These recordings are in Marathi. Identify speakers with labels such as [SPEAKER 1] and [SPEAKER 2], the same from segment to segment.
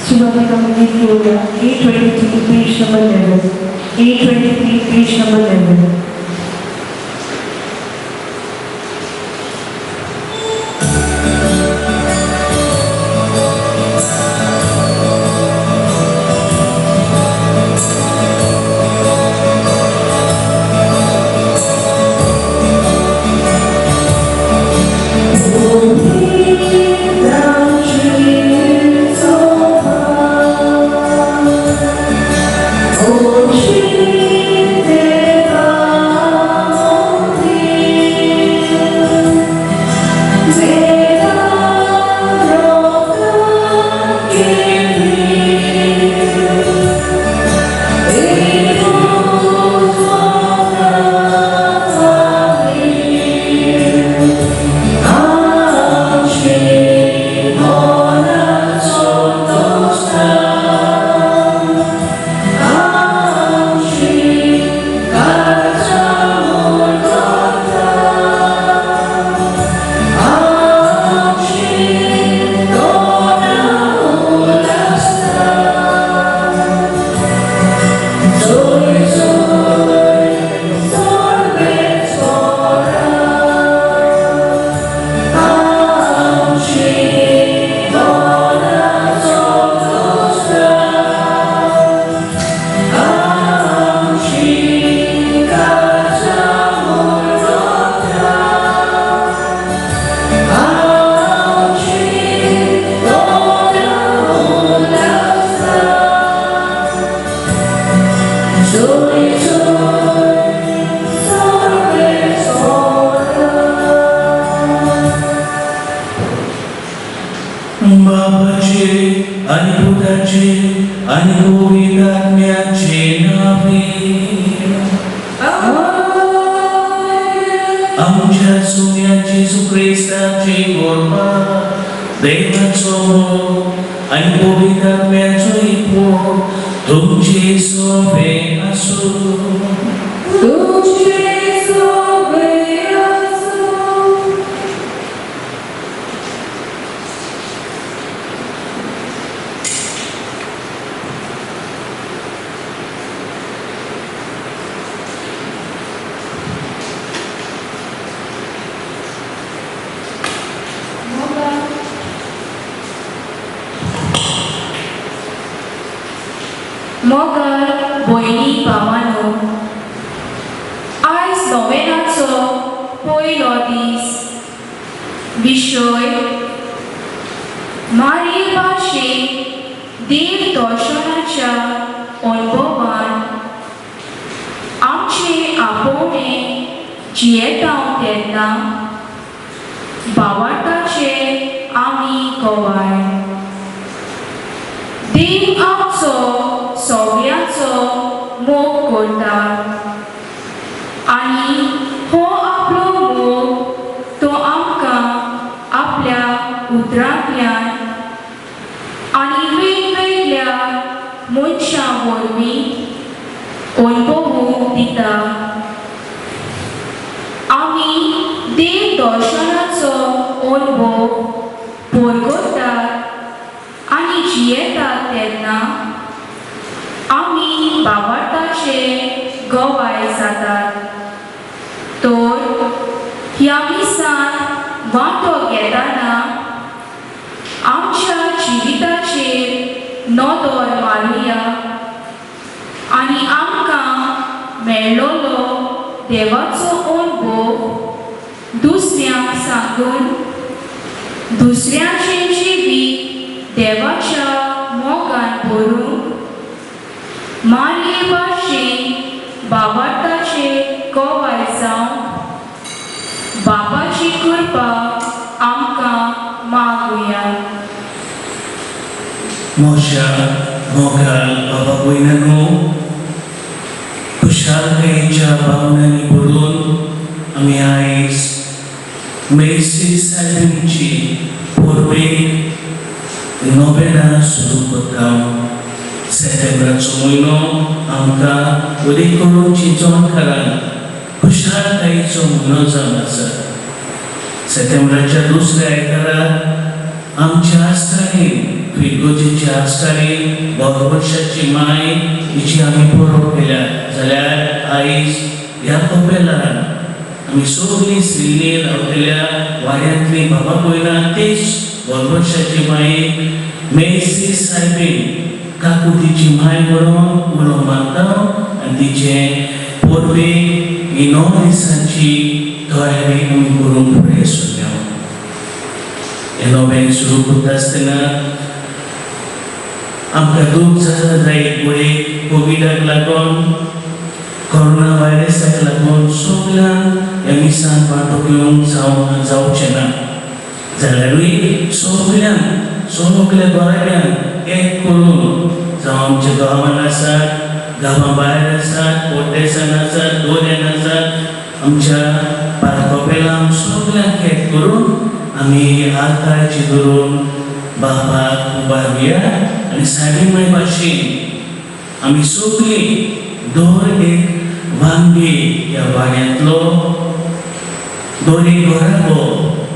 [SPEAKER 1] Shivamika Munityoga, 823, page number 11. 823, page number 11.
[SPEAKER 2] मोगार भयणी भावांनो, आयज नोवेनाचो पयलो दीस. विशय मारी भाशेक देव दर्शनाच्या अनुभवान आमचे आपोवणे जियेता तेन्ना भावार्थाचे आमी गोवाय. देव आमचो सगळ्यांचो मोग करता आनी हो आपलो मोग तो आमकां आपल्या उतरांतल्यान आनी वेगवेगळ्या मनशां वरवीं अनुभवूंक दिता. आमी देव दर्शनाचो अनुभव परगतात आनी जियेतात तेन्ना आमी भावार्थाचे गोवाय जातात. तर ह्या दिसान वांटो घेतना आमच्या जिविताचेर नदर मारुया आनी आमकां मेळ्ळोलो देवाचो अनुभव दुसऱ्यांक सांगून दुसऱ्याचें जिवीत देवाच्या मोगान भरूंक मारये भाशेन भावार्थाचे गोवाय जावंक बापाची कृपा आमकां मागुया.
[SPEAKER 3] मोशा मोगाल बाबा भयणांनो, खुशालकायेच्या भावनांनी भरून आमी आयज मेसी साहेबांची पूर्वेक नोवेना सुरू करता. सप्टेंबराचो म्हयनो आमकां उदेक करून चिंतोनकारान खुशालकायेचो म्हयनो जावन आसा. सप्टेंबराच्या दुसऱ्या आयतारा आमच्या आस्तारी फिरगोजेची आस्तारी वर्षाची माय हिची आम्ही पोरव केल्या जाल्यार आयज ह्या कपेलान आमी सगळीं श्रीने रावलेल्या वाड्यांतली बाबा पयला तेच वर्षाची मायेक मेसी साहेबीन काकू तिची माय म्हणून उलो मारता आनी तिचे पोरवे ही 9 दिसांची तयारी आमी करून फुडें सरया. हे नवें सुरू करता आसतना आमकां दूख जाय फुडें कोविडाक लागून कोरोना व्हायरसाक लागून सगळ्यांक ह्या मिसान वांटो घेवंक जावचें ना जाल्यारूय सगळ्या गोंयांत एक करून जावं आमच्या गांवांत आसात गांवा भायर आसात पोटेसान आसात दोऱ्यान आसात आमच्या पारकोपेलां सगळ्यांक एक करून आमी आरताळची धरून बापाक उबारुया आनी साडी माय भाशेन आमी सगळीं दर एक वांगडी ह्या वाड्यांतलो दर एक घराको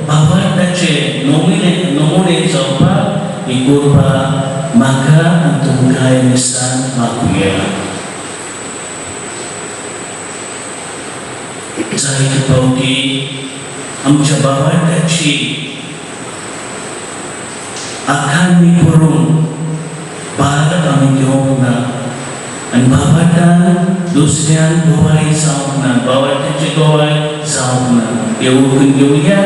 [SPEAKER 3] बाबाचे नमुने जावपाक ही करपाक म्हाका आनी तुमकां ह्या दिसान मागुया. जायते फावटी आमच्या बाबाची आखांनी करून बाळक आमी घेवंक ना आनी बाबाटान दुसऱ्यान गोवाय जावंक ना बाबाटाची गोवाय जावंक ना हे ओळखून घेवया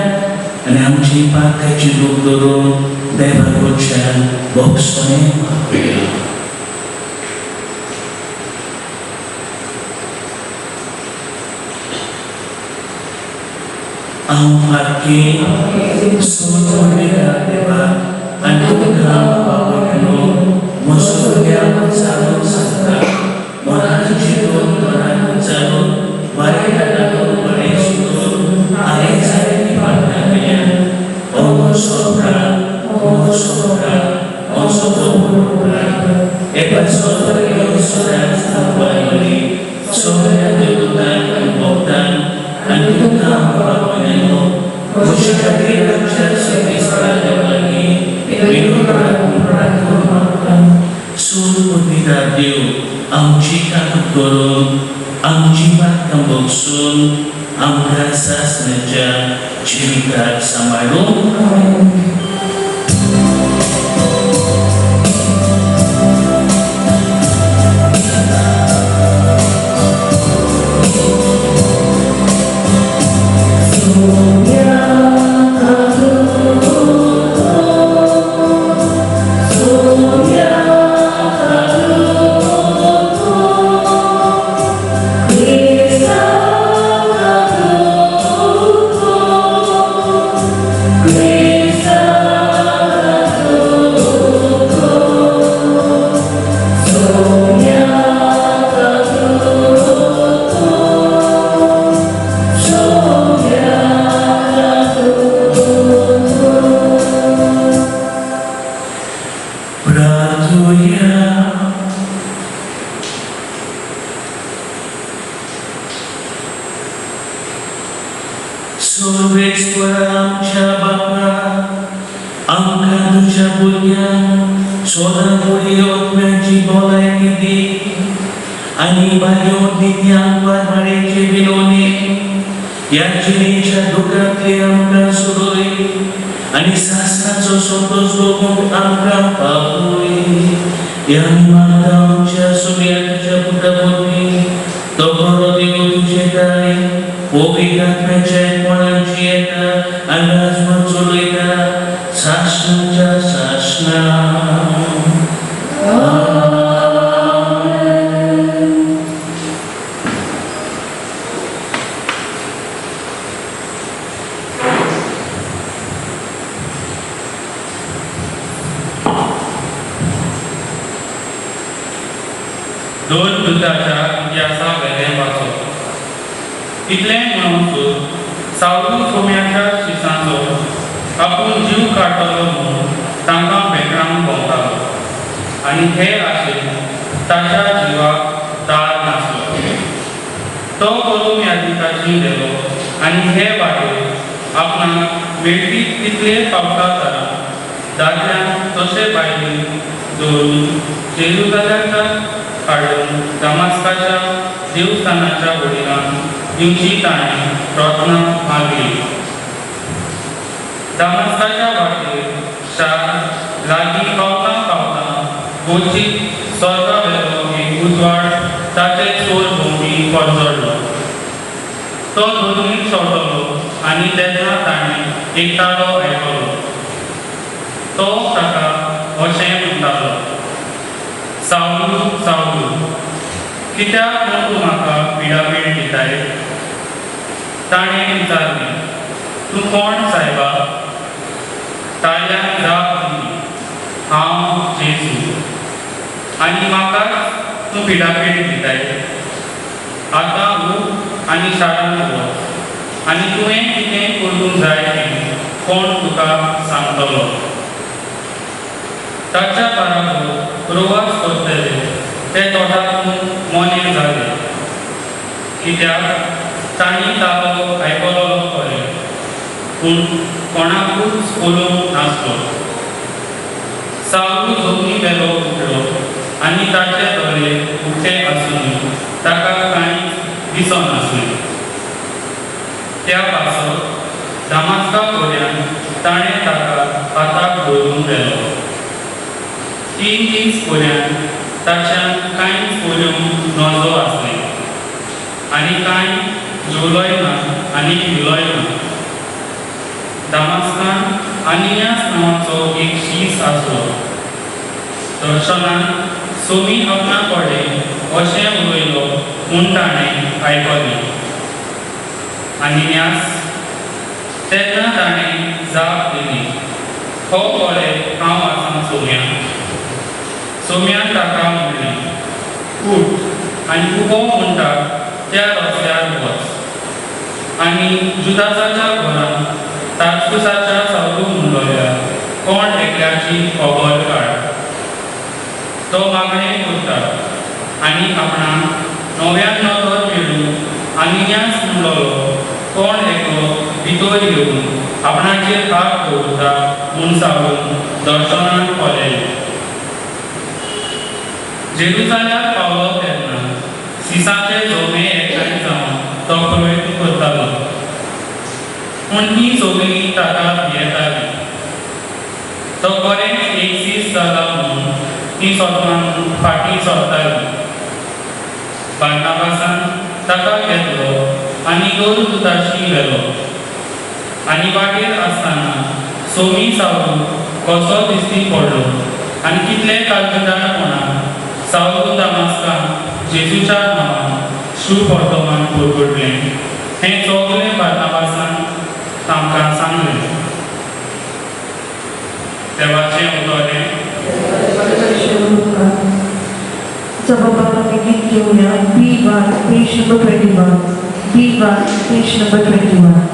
[SPEAKER 3] आनी आमची पाकाची रूप धरून देवाकडच्यान बोगसोने मागुया. हांव पारकी सोदोनेला देवा आनी तुमकां बाबा म्हजो देव चालून सांगता मनाची दोन चालून वायट लागून बरें सुटून हांवें जायती प्रार्थना केल्या. ओ म्हजो प्राण एका सोदर सदांच थांबवायली सगळ्या देवतांक आनी भक्तांक आनी तुमकां बाबायनो म्हज्या खातीर आमच्या सर्वेस्परा देवानी विनोद प्रार्थना सूरपतीदार देव आमची काकूट करून आमची बातकां बगसून आमकां सासणाच्या जिविताक सांबाळून आमच्या बापा आमकां तुज्या भुरग्यांक सोदांमुळे ओतम्याची भलायकी दी आनी बायो दित्यांक वाडवाडेचे विलोने ह्या जिणेच्या दुखांतले आमकां सुरय आनी सासणाचो संतोष भोगूंक आमकां पावय. ह्या मागता आमच्या सगळ्या तुज्या पुता पुत्री तो बरो देव तुजे दाय पवित्र आत्म्याच्या एकवणाची येता आनी राजवट चलयता सासणाच्या सासणा.
[SPEAKER 4] दोन युद्धाच्या इतिहासावेलें वाचप. इतलें म्हणून सावळू सोम्याच्या शिसांचो आपूण जीव काडटलो म्हूण तांकां भेटरावन भोंवतालो आनी हेर आशेन ताच्या जिवाक दार नासलो. तो करून यादिकाची गेलो आनी हे वाटेर आपणाक मेळटी तितले पावता तरा दादल्यान तशे बायली दवरून जेरुसलेमाच्या हाडून दमास्काच्या देवस्थानाच्या वडिलांक दिवची ताणें प्रार्थना मागली. दमास्काच्या वाटेर शार लागीं पावता पावता गोंयची स्वर्गावेलो एक उजवाड ताचे चोर भोंवडी परजडलो. तो दोनीक सोडलो आनी तेन्ना ताणें एक ताळो आयकलो. तो ताका अशें म्हणटालो, सावलू सावलू, कित्याक म्हूण तूं म्हाका पिडापीड दिताय? ताणें विचारलें, तूं कोण सायबा? ताळ्यान जाप दिली, हांव जेजू. आनी म्हाका तूं पिडापीड दिताय? आतां उठ आनी शाळांत वच, आनी तुवें कितें करूंक जाय तें कोण तुका सांगतलो. ताच्या बाराबर रोवाच करतले ते तोंडातून मोने जाले, कित्याक तांणी ताळो आयकलो खरें, पूण कोणाकूच उलोवंक नासलो. सावळू जमनी वेलो उठलो आनी ताचे दोळे उठे आसून ताका कांयच दिसनासलें. त्या पासत दमास्का पर्यंत ताणें ताका हाताक धरून व्हेलो. 3 दीस पर्यंत ताच्यान कांयच उलोवंक नजो आसलें आनी कांय जेवलोय ना आनी पिलोय ना. दमास्कान आनियास नांवाचो एक शीस आसलो. दर्शनांत सोमी आपणा कडेन अशें उलयलो म्हूण ताणें आयकलें. आनियास, तेन्ना ताणें जाप दिली, हो पळय हांव आसां सोम्या. सोम्यान ताका म्हणलें, उठ आनी उबो म्हणटा त्या रस्त्यार वच. आनी जुदासाच्या घरांत तारसुसाच्या सावळू म्हणलोल्या कोण एकल्याची खबर काड. तो मागणें करता आनी आपणाक नव्यान नजर मेळून आनियास म्हणलोलो कोण एकलो भितर येवन आपणाचेर हात दवरता म्हूण सांगून दर्शनांत पळयलें. जेरुसलेमांत पावलो तेन्ना सिसाचे जोमे एकठांय जावन तो प्रयत्न करतालो, पूण ती सगळीं ताका भियेतालीं. तो बरेंच एक सीस जाला म्हणून ती सोदमान फाटीं सरतालीं. बार्नाबासान ताका घेतलो आनी दोरदूताशी व्हेलो. आनी वाटेर आसतना सोमी सावळू कसो दिसती पडलो आनी कितले काळजिदारपणान सावळू दमास्कान जेजूच्या नांवान शुभ वर्तमान पुरवडलें हें सगळें बार्नाबासान तांकां सांगलें. देवाचें उलोवलें.
[SPEAKER 1] जबाबाला गीत घेऊया. B1, page number 21. B1, page number 21.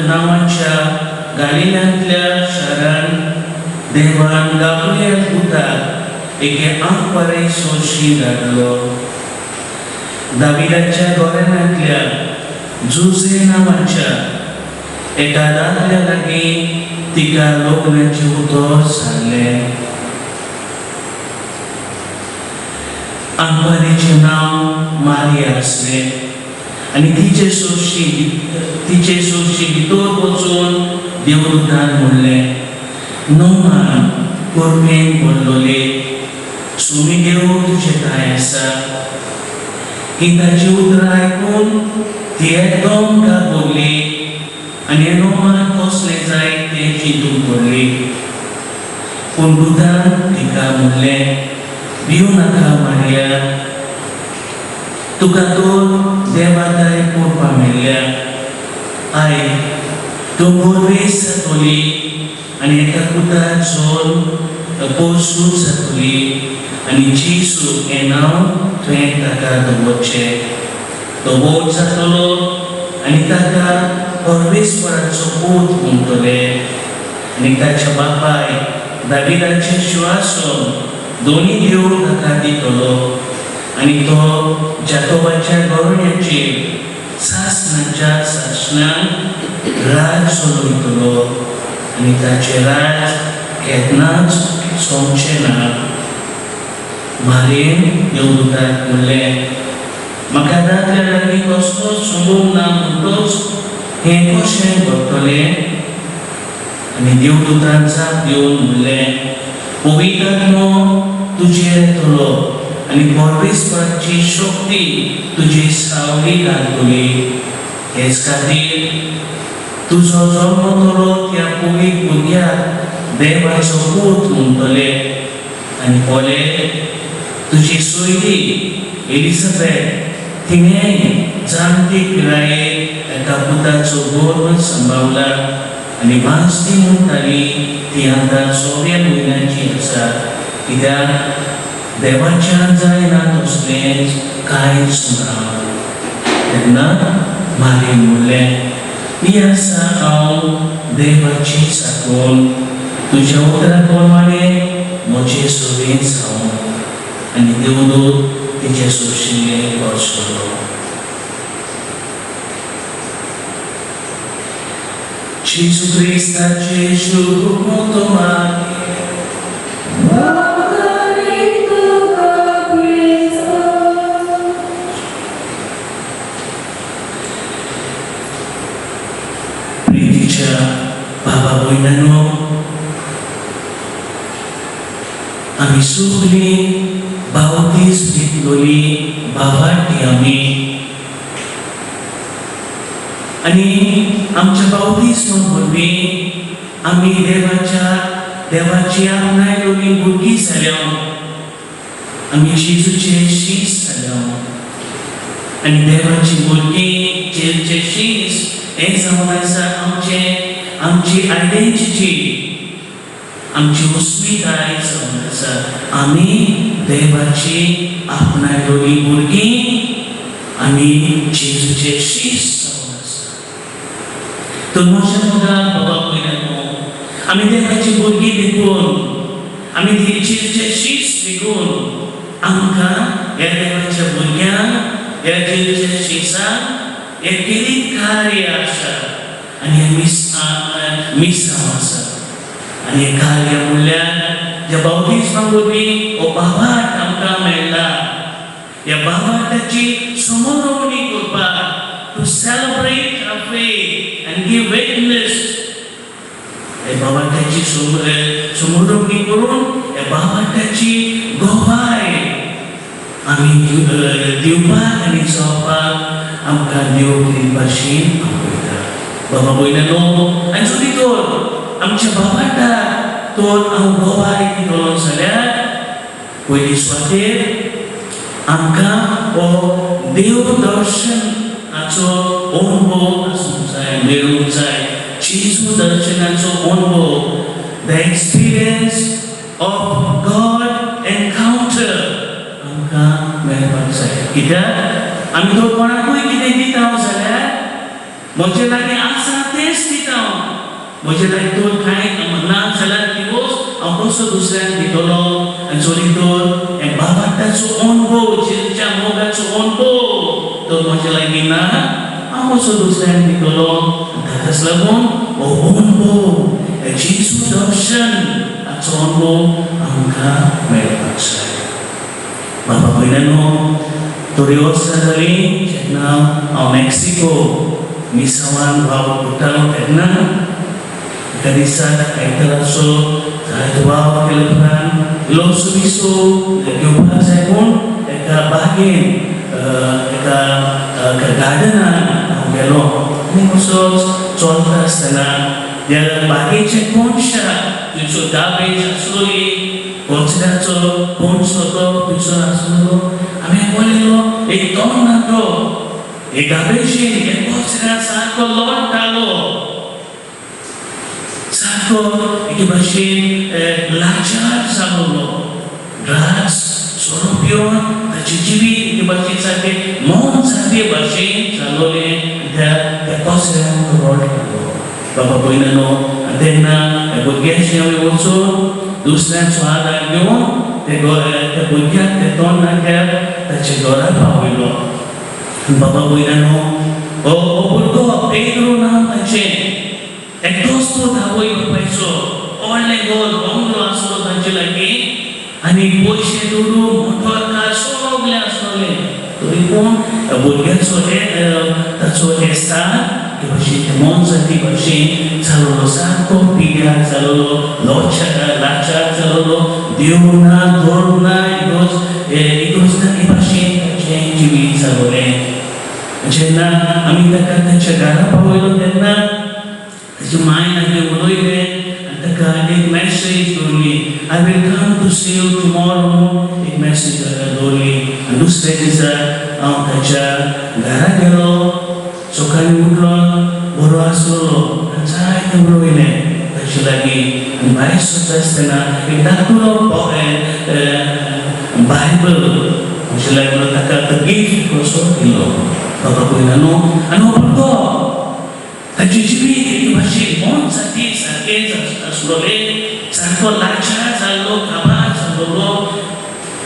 [SPEAKER 3] नावाच्या गालिल्यांतल्या शारांत देवान गाब्रिएल दूताक एके आंखवारे सोशी धाडलो. दाविदाच्या घराण्यांतल्या जुझे नांवाच्या एका दादल्या लागीं तिका लग्नाचें उतर सांगलें. आंखवारेचें नांव मारिया आसलें आनी तिचे सोशी भितर वचून देवदूतान म्हणलें, नोमान कोरपेन पडलोले, सुमी देव तुजे काय आसा. ही ताची उतरां आयकून ती एकदम घाबरली आनी नोमान कसलें जाय तें चिंतून पडली. पूण दुतान तिका म्हणलें, भिवू नाका मारिया, तुका तो देवादाय पळोवपा मेळ्ळ्या. आय तूं बोरवेस जातली आनी एका पुताक सोन पोरसून जातली आनी जेसू हें नांव तुवें ताका दवरचें. तो व्हड जातलो आनी ताका परमेश्वराचो पूत म्हणटले आनी ताच्या बापाय दाविदाचें सिंहासन दोनी देव ताका दितलो आनी तो जाकोबाच्या घराण्याचेर सासणाच्या सासणान राज चलयतलो आनी ताचें राज केन्नाच सोंपचें ना. मारयेन देवदूताक म्हणलें, म्हाका दादल्या लागीं कसलोच संभव ना म्हणटच हें कशें घडटलें. आनी देवदूतान जाप दिवन म्हणलें, पवित्र आत्मो तुजेर येतलो आनी परमेश्वराची शक्ती तुजी सावली घालतली. हेच खातीर तुजो जल्मतलो त्या पवित्र भुरग्याक देवाचो पूत म्हणटले आनी पोले तुजी सोयरी एलिझाबेथ तिणेंय जाणटी पिरायेक एका पुताचो गर्भ सांबाळला आनी वांसती म्हणटाली ती आतां 6व्या म्हयन्याची आसा, कित्याक देवाच्यान जायना तसलेंच कांयच ना. तेन्ना मारयेन म्हणलें, ही आसा हांव देवाची साकून, तुज्या उतरा प्रमाणे म्हजे सोबीत जावं. आनी देवदूत तिचे सोशिल्लें वचलो. जेजू क्रिस्ताचे शुभ मोतोमार बाबा भयणांनो, आमी सगळीं बावतीस घेतलोली बावाटी आमी आनी आमच्या बावतीस्मा वरवीं आमी देवाची आपणायलोली भुरगीं जाल्या. आमी जेजूचे शीस जाल्या आनी देवाची भुरगीं जेजूचे शीस हें जावन आसा आमची आयडेंटिटी, आमची अस्मिताय जावन आसा. आमी देवाची आपणायलोली भुरगीं आनी जेजूचे शीस जावन आसा. तर म्हज्या मुगाक बाबा भयणांनो, आमी देवाची भुरगीं देखून आमी जेजूचे शीस देखून आमकां ह्या देवाच्या भुरग्यांक ह्या जेजूच्या शीसाक एक कितें कार्य आसा आनी मिस आसा. आनी हें कार्य म्हणल्यार ज्या बावतीस्मा वरवीं हो बाबाट आमकां मेळ्ळा, ह्या बाबाटाची समोरवणी करपाक, to celebrate our faith and give witness. हे बाबा बाबाटाची समोरवणी करून बाबाटाची गोवाय आम्ही दिवपाक आनी चोवपाक आमकां देव बरे भाशेन आपयता. बाबा भयणानो, आनी जरी तर आमच्या बाबाटा तर हांव गोवाय दितलो जाल्यार पयली सुवातेर आमकां हो देव दर्शनाचो अनुभव आसूंक जाय, मेळूंक जाय. जेजू दर्शनाचो अनुभव, the experience of God encounter आमकां मेळपाक जाय. कित्याक आमी तो कोणाकूय कितें दिता जाल्यार म्हजे लागीं आसा तेंच दिता. म्हजे लागीं तर कांय ना जाल्यार दिवस हांव कसो दुसऱ्याक दितलो. आनी जरी तर हे बाबाटाचो अनुभव, जेजूच्या मोगाचो अनुभव तो म्हजे लागीं ना, हांव कसो दुसऱ्याक दितलो. ताकाच लागून हो अनुभव, जेजू दर्शनाचो अनुभव आमकां मेळपाक जाय. बाबा भयणानो, थोडी वर्सां जालीं जेन्ना हांव मेक्सिको मिसावान भाव करतालो तेन्ना एका दिसाक आयताराचो जायतो भाव केलो उपरांत इल्लोसो विसो घेवपाक जाय म्हूण एका बागेन, एका गार्डनान हांव गेलो. आनी असोच चलता आसतना त्या बागेच्या कोणशाक थंयसर गाबेज आसलोली, कचऱ्याचो कोणसो तो थंयसर आसलो. हांवें पळयलो एक तरणाटो एक गाबेजीन एक कचऱ्या सारको लोळटालो, सारको एके भाशेन लाचार जालोलो. ड्रग्स सोरो पिवन ताचें जिवीत एके भाशेन सारकें मौन जाल्ले भाशेन जालोलें. त्या कचऱ्याक लोळटालो. बाबा भयणानो, तेन्ना त्या भुरग्याची हांवें वचून दुसऱ्यांचो आदार घेवन त्या भुरग्याक त्या तरणाट्याक ताच्या घरा पावयलो. बाबा भयणानो, हो भुरगो पेद्रो नांव ताचें. एकटोच तो धावोय बापायचो. व्हडलें घर बंगलो आसलो ताचे लागीं आनी पयशे जोडून मोटर कार सगळें आसलोलें. तरी पूण भुरग्याचो ताचो हेस्तार हे भाशेन मन जाती भाशेन जालोलो, सारको पिड्यार जालोलो, लाचार जालोलो. देव ना, धर्म ना, इगोजदारी भाशेन ताचें जिवीत जालोलें. जेन्ना आमी ताका ताच्या घरा पावयलो तेन्ना ताची मायन हांवें उलयलें आनी ताका एक मॅसेज दवरली. I will come to see you tomorrow म्हूण एक मॅसेज दवरली. आनी दुसऱ्या दिसा हांव ताच्या घरा गेलो. सकाळीं उठलो, बरो आसलो आनी जायतें उलयलें ताचे लागीं. आनी भायर सरता आसतना एक धाकटुलो बायबल म्हजे लागलो ताका तो गिफ्ट कसो दिलो. बाबा भयणानो, आनी हो भुरगो ताचें जिवीत एके भाशेन मन जाती सारकें आसलोलें, सारको लाचार जाल्लो, काबार जालोलो.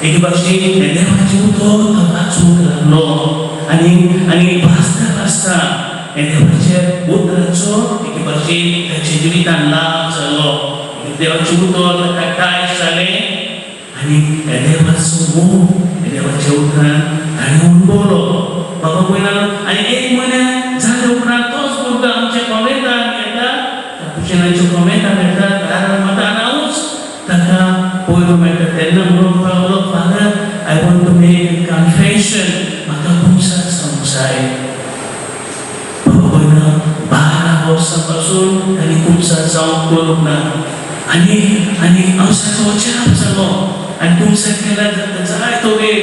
[SPEAKER 3] एके भाशेन देवाचें उतर तो वाचूंक लागलो. आनी वाचता हे देवाच्या उतराचो एके भाशेन ताच्या जिवितान लाभ जालो. देवाचें उतर ताका टायट जालें आनी देवाचो मोग देवाच्या उतरान ताणें अणभवलो. बाबा भयणानो, आनी एक म्हयन्या जाले उपरांत तोच भुरगो आमच्या कॉमेंटान येता, कापुचिनाच्या कॉमेंटान येता. कारण म्हाका हांवूच ताका पयलो मेळटा तेन्ना म्हणून पावलो, father I want to make confession, म्हाका खुमसार जावंक जाय. बाबा भयणानो, 12 वर्सां पासून ताणें खुमसार जावंक करूंक ना. आनी हांव सारको अजाप जालो. आनी खुमसार केल्या जायतो वेळ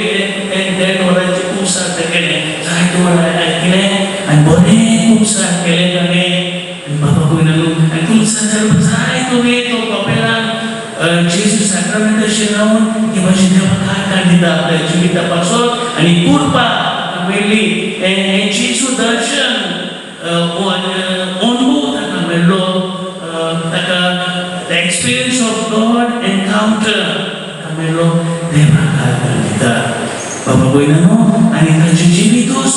[SPEAKER 3] देड वरांचे खुमसार केलें, जायतो वरां आयकलें आनी बरें खुमसार केलें ताणें. आनी बाबा भयणानो, आनी खुमसार जालो जायतो वेळ तो कपेलान जेजू साक्रामेंटाचेर रावन हे भाशेन देवाक आकार दिता आपल्या जिविता पासून. आनी करपाक मेळ्ळी हें जेजू दर्शन अनुभव ताका मेळ्ळो. ताका the experience of God encounter मेळ्ळो. देवाक आकार दिता. बाबा भयणानो, आनी ताचें जिवीतूच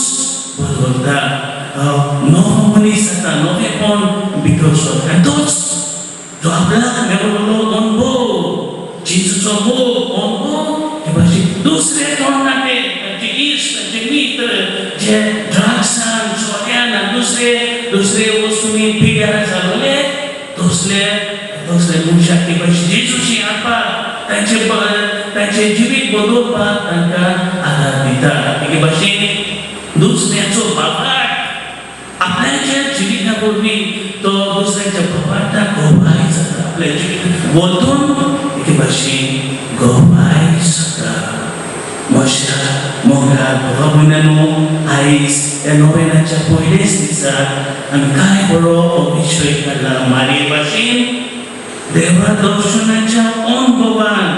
[SPEAKER 3] बदलता. नवो मनीस जाता, नवेपण भितर सरता. आनी तोच जो आपल्याक मेळिल्लो अनुभव, जेजूचो मोग अनुभव हे भाशेन दुसरे तरणाटे, ताचे इश्ट, ताचे मित्र जे ड्रग्सान, सोऱ्यान आनी दुसरे वस्तूंनी पिड्यार जालोले, तसले तो दुसऱ्या मनशाक ती कशी जेजूशी हाडपाक तांचे जिवीत बदलपाक तांकां आदार दिता एके भाशेन दुसऱ्याचो बापाट आपल्याच्या जिविता वरवीं तो दुसऱ्याच्या बापाटाक गोवाय जाता आपल्या जिवितांत वतून एके भाशेन गोवाय जाता मोशा मोगा भावा भयणांनो आयज ह्या नोवेनाच्या पयलेच दिसाक आमी काय बरो विशय काडला मारये भाशेन देवा दर्शनाच्या अनुभवान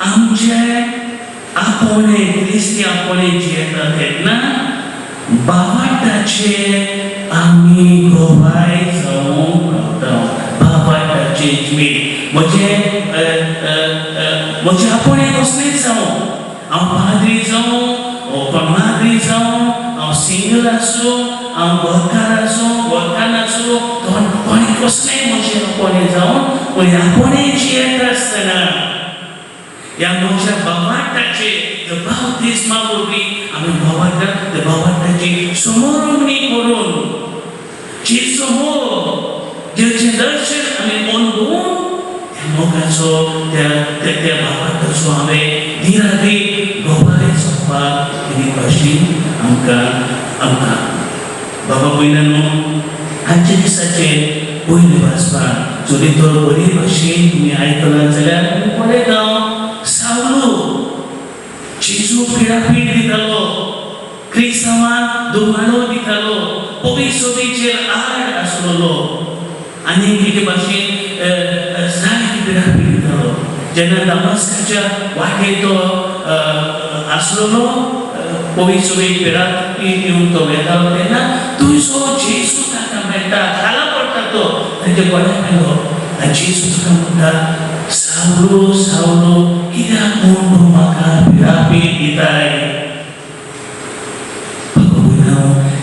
[SPEAKER 3] आमचे आपणे क्रिस्ती आपणे जियेता तेन्ना बाबाटाचे आमी गोवाय जावंक रावता बाबाटाचे जिवीत म्हजे आपणे कसलेच जावं हांव पाद्री जावं माद्री जावं हांव सिंगल आसूं हांव गोरकार आसूं गोरकार आसूं कोणी कसलेय म्हजे आपणे जावं पूण आपणे जियेता आसतना ह्या म्हज्या बाबाटाचे बावतिस्मा वरवीं आमी बाबाटाची समोरणी करून जेजू जेचे दर्शन आमी अनुभवून त्या मोगाचो त्या बाबाटाचो हांवें धीराधीर गोवाय जावपाक ही भाशेन आमकां बाबा भयणांनो आजच्या दिसाचेर पयले वाचपाक जरी तो बरे भाशेन तुमी आयकलां जाल्यार पळयता सावलो जेजू पिडापीड दितालो क्रिस्तांवांक दुबाळो दितालो पवित्रतेचेर आड आसलोलो आनी एके भाशेन जायती पिडापीड दितालो जेन्ना दमास्काच्या वाटेर तो आसलोलो पवित्रतेक पिडापीड येवन तो वेतालो तेन्ना तुजो जेजू ताका मेळटा खाला पडटा तो ताचे गळ्याक आयलो आनी जेजू ताका म्हणटा सावलो सावलो कित्याक म्हूण तूं म्हाका पिडापीड दिताय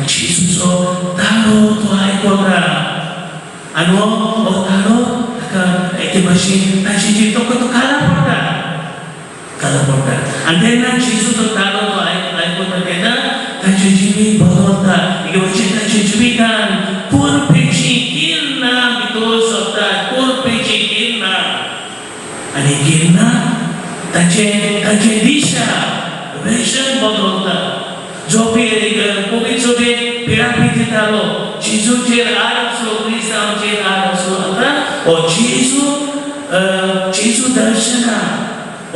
[SPEAKER 3] जेजूचो ताळो तो आयकता आनी हो ताळो ताका एके भाशेन ताचे जिवीताक तो काला पडटा आनी तेन्ना जेजूचो ताळो तो आयकता तेन्ना ताचें जिवीत बदलता एके भाशेन ताच्या जिवितान कोरपेची किर्णां भितर सरतात कोरपेची किर्णां आनी किर्णां ताचे दिशा वेशन बदलता जो पवित्रतेक पिडापीड दितालो जेजूचेर आड आसलो क्रिस्तांवाचेर आड आसलो आतां हो जेजू दर्शना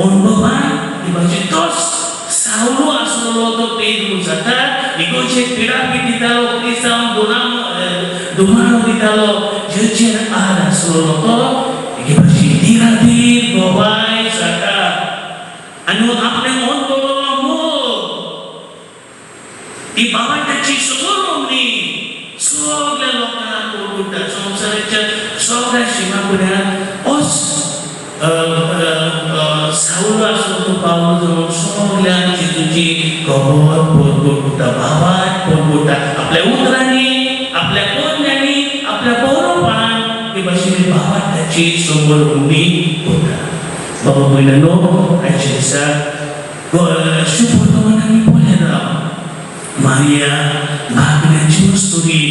[SPEAKER 3] अनुभवान ही भाशेन तोच सावलो आसलो तो पेदरू जाता इगोचेर पिडापीड दितालो क्रिस्तांवाक दुबाळो दितालो जेचेर आड आसलो तो एके भाशेन धीराधीर गोवाय जाता आनी आपले मन बरोवलो मोग ती बाबाटाची समोरणी सगळ्या लोकांक ओळखता संवसाराच्या सगळ्या शिमा फुड्यान होच सावलो आसलो तो पावलो जावन सगळ्यांक जेजूची खबर परगटा बाबाट परगटा आपल्या उतरांनी आपल्या पोरण्यांनी आपल्या बरोवपान हे भाशेन बाबाटाची समोरणी करता बाबा भयणांनो आयच्या दिसाक शुभ वर्तमान आमी पळयला मारिया भागण्याची वस्तुरी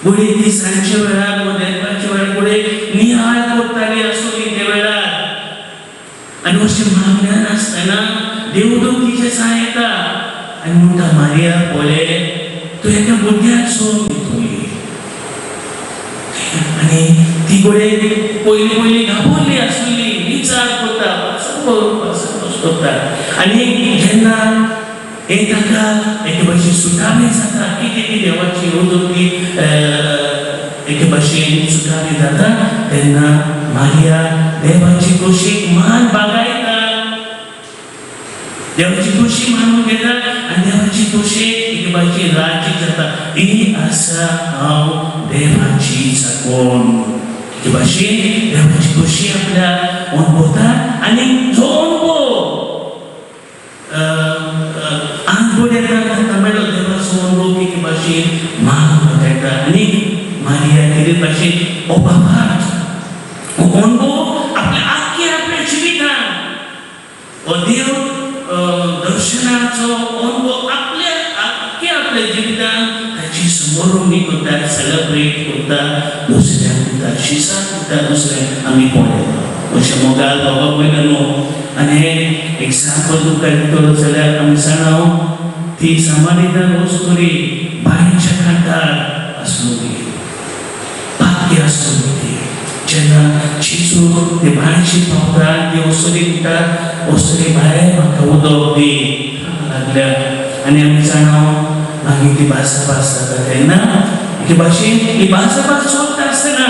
[SPEAKER 3] गुडी ती सांजच्या वेळार मदेपाच्या वेळार गुडे नियाळ करताली आसुली त्या वेळार आनी अशें मागण्यान आसतना देवदूत तिचे साय येता आनी म्हणटा मारिया पळय तूं एका बुरग्याक सोड दितली आनी ती गुडे पयली घाबरली आसली विचार करता करता आनी जेन्ना ताका एके भाशेन सुटावे जाता कितें देवाची उदरती एके भाशेन सुटावे जाता तेन्ना मारिया देवाची कुशीक मान बागायता देवाची कुशी मानून घेता आनी देवाची कुशीक एके भाशेन राज्य जाता ही आसा हांव देवाची साकून एके भाशेन देवाची कुशी आपल्या अनुभवता आनी जो अनुभव तमिळ देवाचो अनुभव एके भाशेन मान येता आनी मारिया तेरे भाशेन अभाभाट अनुभव आपल्या आपल्या जिवितान हो देव दर्शनाचो अनुभव आपल्या जिवितान ताची समोरून करता सेलिब्रेट करता दुसऱ्यांक दिता शिसाक दिता दुसऱ्यांक आमी पळयता अशें मोगाल बाबा पयलें आनी एग्जाम्पल तुमकां दितलो जाल्यार आमी जाणाव ती समाधीदान वस्तुरी बायच्या कांतार आसली भाग्य आसली ती जेन्ना चिचू ते बायची पावता ती वस्तुरी दिता वस्तुरी बाय म्हाका उदक दी लागल्या आनी आमी जाणाव मागीर ती भासाभास जाता तेन्ना एके भाशेन ही भासाभास चलता आसतना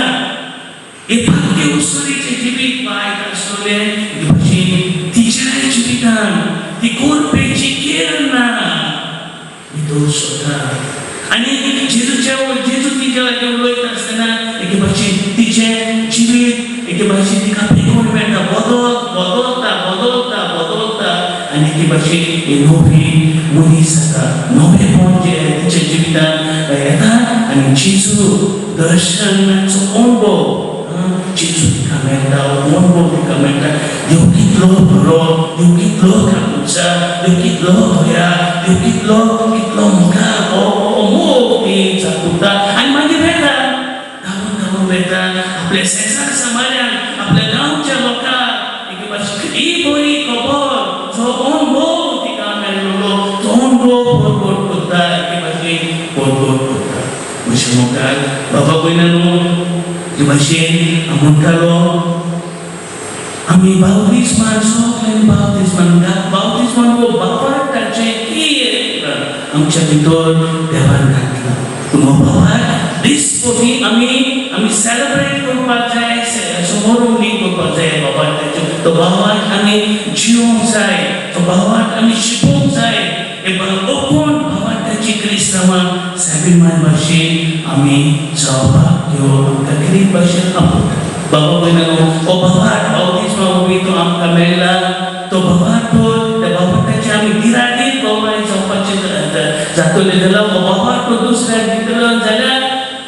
[SPEAKER 3] एक भाग्य वस्तुरीचें जिवीत वायट आसलोलें एके भाशेन तिच्याय जिवितान ती कोरपेची केर ना दोष होता आनी जेजू तिच्या लागीं उलयता आसतना एके भाशेन तिचें जिवीत एके भाशेन तिका पेगोवन मेळटा बदलता आनी एके भाशेन एक नवी मनीस जाता नवेपण जें तिच्या जिवितान येता आनी जेजू दर्शनाचो अनुभव जेजू तिका मेळटा अनुभव तिका मेळटा देव कितलो बरो देव कितलो काकुचा देव कितलो बया देव कितलो मोगा मोग ती जाता आनी मागीर वेता धांवून वेता आपल्या शेजार समाजाक आपल्या गांवच्या लोकांक एके भाशेन ही बरी खबर जो अनुभव तिका मेळ्ळलो तो अनुभव परगट करता एके भाशेन परगट करता अशें मोगाल बाबा पयलें ते भाशेन म्हणटालो आमी बावतिस्मान सगळ्यांनी बावतिस्मान हो बापाटाचें कितें आमच्या भितर देवान घातला पूण हो बापाट दिसपटी आमी सेलिब्रेट करपाक जाय समोरून करपाक जाय बापाटाचो तो बापाट आमी जिवंक जाय तो बापाट आमी शिकोवंक जाय ओपन बापाटाची क्रिस्तांवां साबिमान भाशेन आमी जावपाक घेवन आमकां कितें भाशेन आपयता बाबा पयलें हो बापाट बावतिस्मा वरवीं तो आमकां मेळ्ळा तो बापाट त्या बापाटाचे आमी गिराडीत बाबाय जावपाचें जातलें जाल्यार हो बापाट तो दुसऱ्याक दितलो जाल्यार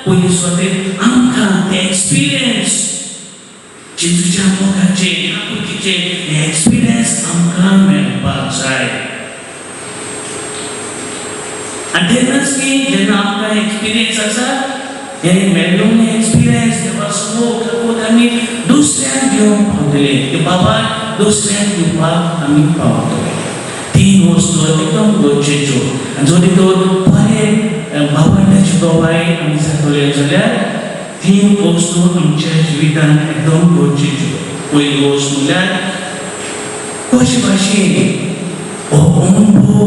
[SPEAKER 3] पयलीं सुवातेर आमकां ते एक्सपिरियन्स जेजूच्या मोगाचे आपुलकीचे हे एक्सपिरियन्स आमकां मेळपाक जाय आनी तेन्नाच की जेन्ना आमकां एक्सपिरियन्स आसा हे मेळ्ळोले एक्सपिरियन्स देवा समोर आमी दुसऱ्यांक घेवंक पावतले ते बाबा दुसऱ्यांक दिवपाक आमी पावतले तीन वस्तू एकदम गरजेच्यो आनी जरी तर बरे बाबांची दोबाय आमी जातले जाल्यार तीन वस्तू आमच्या जिवितान एकदम गरजेच्यो पयली वस्त म्हणल्यार कशे भाशेन हो अनुभव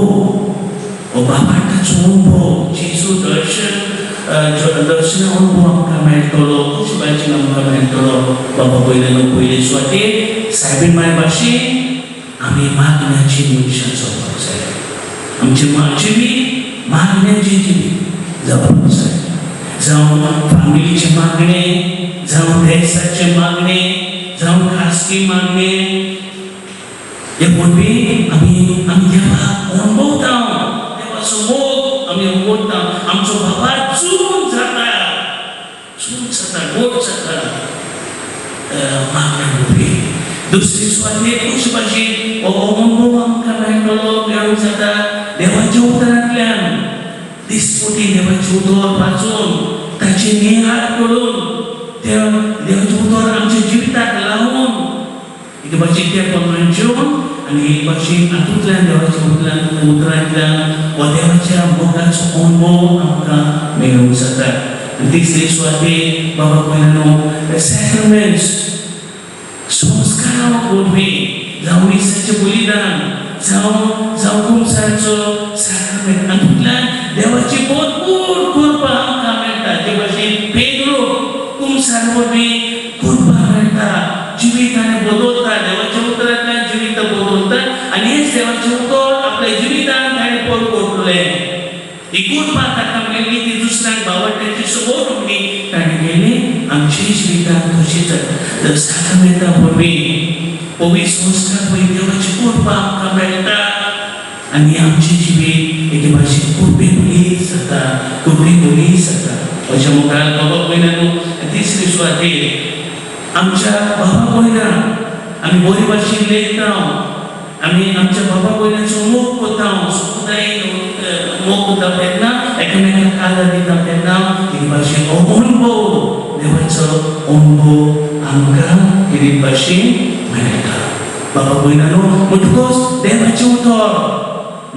[SPEAKER 3] हो बाबाटाचो अनुभव जेजू दर्शन अनुभव आमकां मेळटलो कशे भाशेन आमकां मेळटलो बाबा पयले सुवातेर सायबीण माय भाशेन आमी मागण्याची मनशां जावपाक जाय आमची जिवीत मागण्याची जिवीत जावपाक जाय जावं फामिलीचे मागणे जावं देशाचे मागणे जावं खासगी मागणे हे वरवीं आमी देवाक अनुभवता देवा समोर आमी अनुभवता आमचो बाबा चूक जाता गोड जाता मागण्या वरवीं दुसरी सुवातेर कशे भाशेन हो अनुभव आमकां मेळूंक जाता देवाच्या उतरांतल्यान दिसपटी देवाचें उतर वाचून ताची नियाळ करून देवाचें उतर आमच्या जिविताक लावून एक भाशेन त्या प्रमाणे जेवन आनी एक भाशेन हातूंतल्यान देवाच्या उतरांतल्यान हो देवाच्या मोगाचो अनुभव आमकां मेळूंक जाता आनी तिसरी सुवातेर बाबा पयलें सॅक्रमेंट्स संस्कारा वरवीं जावं इसाचें बलिदान जावं कुमसारचो सॅक्रमेंट हातूंतल्यान देवाची भरपूर कृपा आमकां मेळटा ते भाशेन पेद्रो कुमसार वरवीं कृपा मेळटा जिवितान बदलता देवाच्या उतरांतल्यान जिवीत बदलता आनी हेच देवाचें उतर आपल्या जिवितान ताणें परगटलें ही कृपा ताका मेळ्ळी ती दुसऱ्यांक भावार्थ्याची समोर उरली ताणें केली आमच्या जिवितान तशीच सॅक्रमेंटा वरवीं पवित्र संस्कार वरवीं देवाची कृपा आमकां मेळटा आनी आमची जिवीत एके भाशेन कुर्बेभरी जाता अशें मुखार बाबा पयलें तिसरी सुवातेर आमच्या बाबा पयला आमी बरे भाशेन लेखता आमी आमच्या बाबा भयणाचो मोग करता सुखदायी मोग करता तेन्ना एकामेकांक आदार दिता तेन्ना कितें भाशेन अनुभव देवाचो अनुभव आमकां कितें भाशेन मेळटा बाबा भयणानो म्हणटकच देवाचें उतर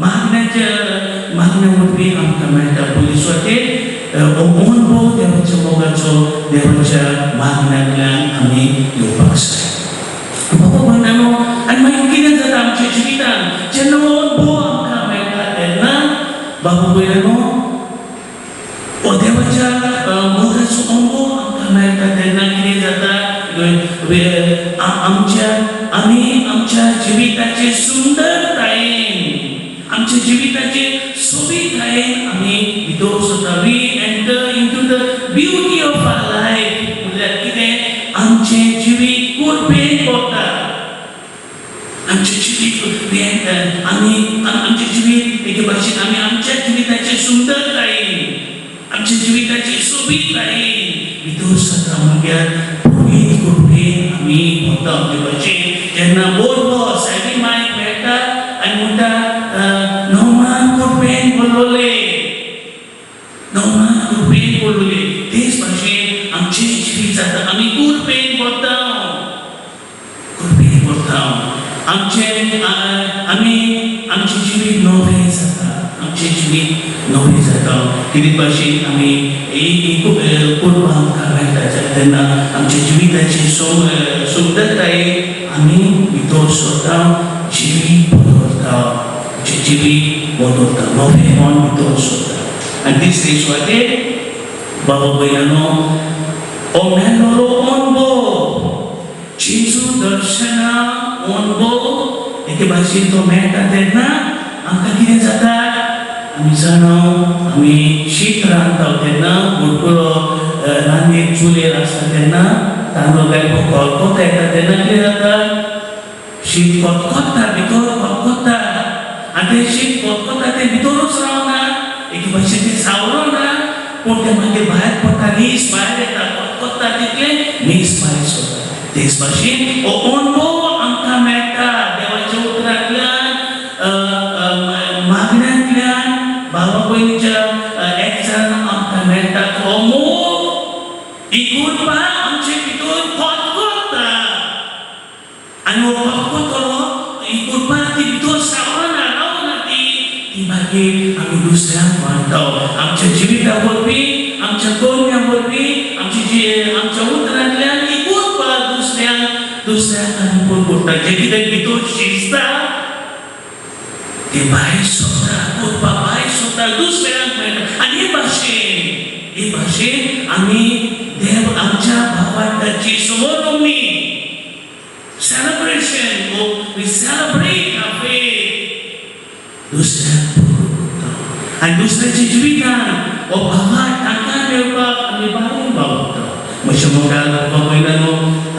[SPEAKER 3] मागण्या वरवीं आमकां मेळटा पयलीं सुवातेर अनुभव देवाच्या मोगाचो देवाच्या मागण्यांतल्यान आमी घेवपाक जाय बाबा भयणानो आनी मागीर कितें जाता आमच्या जिवितान जेन्ना अनुभव आमकां मेळटा तेन्ना बाबा भयणानो देवाच्या मोगाचो अनुभव आमकां मेळटा तेन्ना कितें जाता आमी आमच्या जिविताचे सुंदरतायेन आमच्या जिविताचे सोबीतकायेन आमी भितर सरता we enter into the beauty of our life म्हळ्यार कितें आमचें जिवीत कुरपेन पडटा आमचें जिवीत आमचें जिवीत एके भाशेन आमी आमच्या जिविताचे सुंदरतायेन आमच्या जिविताचे सोबीतकायेन भितर सरता म्हळ्यार कुरपेन आमी पडटा ते भाशेन जेन्ना बोललो सायबी मायक मेळटा आनी म्हणटा नोमान कुरपेन बोललोले तेच भाशेन आमचें जिवीत जाता आमी कुरपेन पडटा आमचें जिवीत नवें जाता आमचें जिवीत नवें जाता कितें भाशेन आमी करपाक आमकां मेळटा तेन्ना आमच्या जिविताची सुंदरतायेन आमी भितर सरता जिवीत बदलता आमचें जिवीत बदलता नवें मन भितर सरता आनी तिसरे सुवातेर बाबा भयणानो मेळ्ळो अनुभव जेजू दर्शना अनुभव एके भाशेन तो मेळटा तेन्ना आमकां कितें जाता आमी जाणो आमी शीत रांदता तेन्ना भरपूर रांदनीर चुलीर आसता तेन्ना तांदूळ घालपाक खतखतो येता तेन्ना कितें जाता शीत खतखत्ता भितर खतखत्ता आनी तें शीत खतखत्ता तें भितरूच रावना एके भाशेन तें सावरना पूण तें मागीर भायर पडटा नीस भायर येता खतखत्ता तितलें नीस भायर सरता तेच भाशेन हो अनुभव आमकां मेळटा देवाच्या उतरांतल्यान मागण्यांतल्यान बाबा भयणीच्या एकचारान आमकां मेळटा तो मोग ही कृपा आमचे भितर खतखत्ता आनी हो खतखतलो ही कृपा ती भितर सावरना रावना ती मागीर आमी दुसऱ्यांक मानता आमच्या जिविता वरवीं आमच्या कर्म्या वरवीं आमच्या उतरांतल्यान ही कृपा दुसऱ्यांक आमी कोण करता जें कितें भितर शिजता तें भायर सरता कृपा भायर सरता दुसऱ्यांक मेळटा आनी हे भाशेन आमी देव आमच्या भावार्थाची समोरणी celebration we celebrate our faith दुसऱ्यांक आनी दुसऱ्याच्या जिवितान हो भावार्थ तांकां मेळपाक आमी बाळगून वावरता म्हज्या मोगाल बाबा भयणानो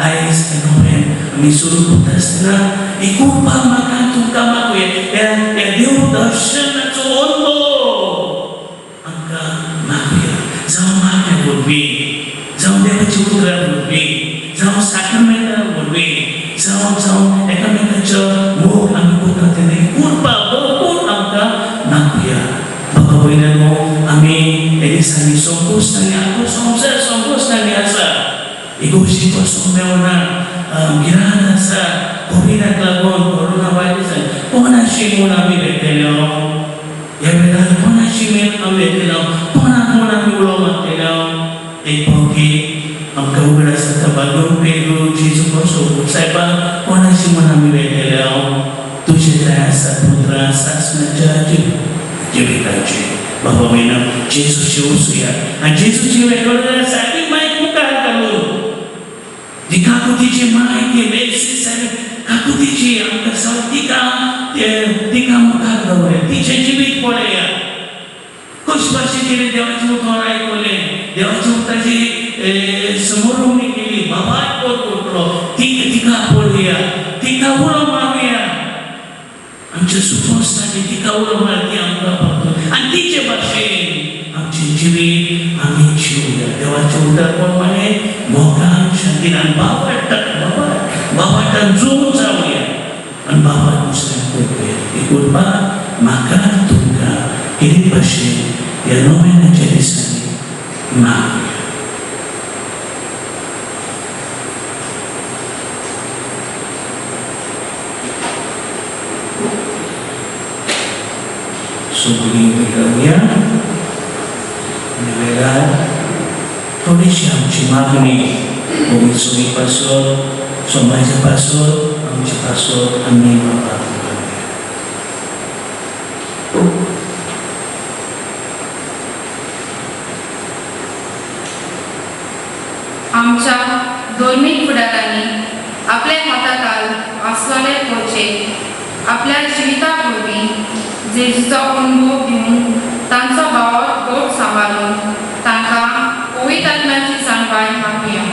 [SPEAKER 3] आयज नोव्हें आमी सुरू करता आसतना ही कृपा म्हाका तुमकां मागूया ह्या देव दर्शनाचो अनुभव आमकां मागूया जावं मागण्या वरवीं जावं देवाच्या उतरां वरवीं जावं साक्रमेंटां वरवीं जावं एकामेकांचो मोग आमी करता तेन्ना ही कृपा भरपूर आमकां मागूया बाबा भयणानो आमी हे दिसांनी संकोचनांनी आमचो संवसार संकोचनांनी आसा इगोर्जी पासून मेवना गिराण आसा कोविडाक लागून कोरोना वायरसान कोणाशी म्हूण आमी भेटलेलो ह्या वेळार कोणाशी आमी भेटलेलो कोणाक आमी उलो मारलेलो एक फावटी आमकां उगड आसा बागून पेरू जेजू कसो सायबा कोणाशी म्हूण आमी भेटलेलो तुजे जाय आसा पुत्रा सासणाच्या जिविताची बाबा भयणा जेजूची वसूया आनी जेजूची वेगवेगळ्या सायबीक मायक मुखार घालून जी काकुतीची माय ती मेलसी सायबीक काकुतीची आमकां सगळ्या तिका मुखार दवरया तिचें जिवीत पळया कशे भाशेन तिणें देवाचें उतर आयकलें देवाच्या उतराची समोरवणी केली बाबाक करतलो तिका पळया तिका उलो मारूया आमच्या सुखोस्तांनी तिका उलो मारती आमकां पावतली आनी तिचे भाशेन आमचें जिवीत आमी जिवया देवाचें उतर प्रमाणे मोगान शांतीन आनी बाबाटान जून जावया आनी बाबा दुसऱ्या उरपाक म्हाका तुमकां हे भाशेन ह्या नोवेनाच्या दिसांनी मागया. सगळीं मेळुया आनी वेळार थोडीशी आमची मागणी भुमिसुरी पासत समाजा पासत आमचे पासत आमी बापाक मागया.
[SPEAKER 2] आमच्या धर्मीक फुडाऱ्यांनी आपल्या मताकाल आसलेले पोचे आपल्या जिविता वरवीं जेजूचो अनुभव घेवन तांचो भाव गोड सांबाळून तांकां पवित्र आत्म्याची जाणवाय मागुया.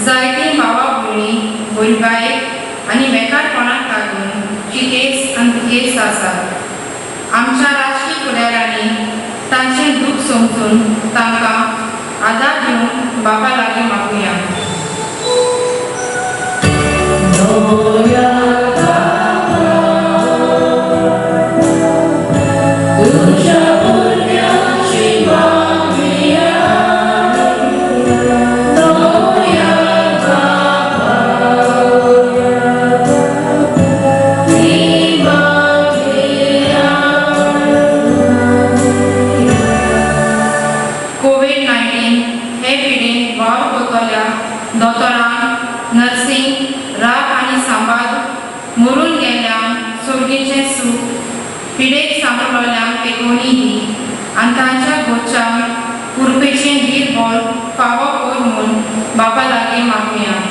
[SPEAKER 2] जायतीं भावा भयणी भुरबायक आनी बेकारपणाक लागून चितेस आनी केस आसात. आमच्या राजकीय फुडाऱ्यांनी तांचें दूख समजून तांकां आदार दिवन बापा लागीं मागुया. कोविड-19 हे पिडेन वावर कोरतल्या दोतोरांक नर्सिंग राख आनी सांबाळ मरून गेल्ल्यांक सोडगीचें सूख पिडेक सांबाळल्यांक तेकोनी दी आनी तांच्या घरच्यांक कुरपेचें धीर बोल फावो कर म्हूण बापा लागीं मागुया.